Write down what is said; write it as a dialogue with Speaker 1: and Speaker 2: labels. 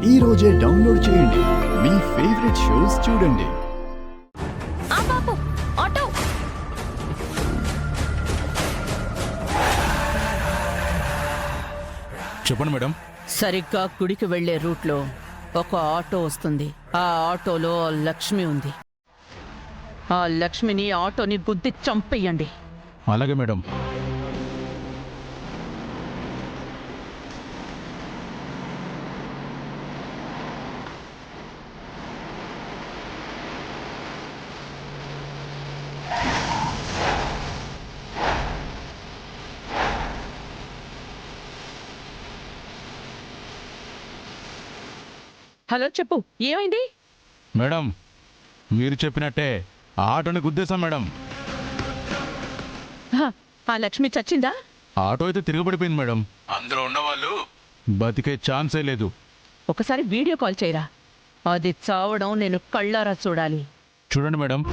Speaker 1: ఈ రోజే డౌన్లోడ్ చేయండి. మీ ఫేవరెట్ షోస్ చూడండి.
Speaker 2: ఆ బాబు ఆటో.
Speaker 3: చెప్పండి మేడం.
Speaker 4: సరిగ్గా గుడికి వెళ్లే రూట్లో ఒక ఆటో వస్తుంది. ఆ ఆటోలో లక్ష్మి ఉంది. ఆ లక్ష్మిని ఆటోని గుద్ది చంపేయండి.
Speaker 3: అలాగే మేడం.
Speaker 4: హలో, చెప్పు, ఏమైంది?
Speaker 3: మేడం మీరు చెప్పినట్టే ఆ ఆటోని గుద్దేశాం మేడం.
Speaker 4: ఆ లక్ష్మి చచ్చిందా?
Speaker 3: ఆటో అయితే తిరగబడిపోయింది మేడం. అందులో ఉన్న వాళ్ళు బతికే ఛాన్సే లేదు.
Speaker 4: ఒకసారి వీడియో కాల్ చేయరా. అది చావడం నేను కళ్ళారా చూడాలి.
Speaker 3: చూడండి మేడం.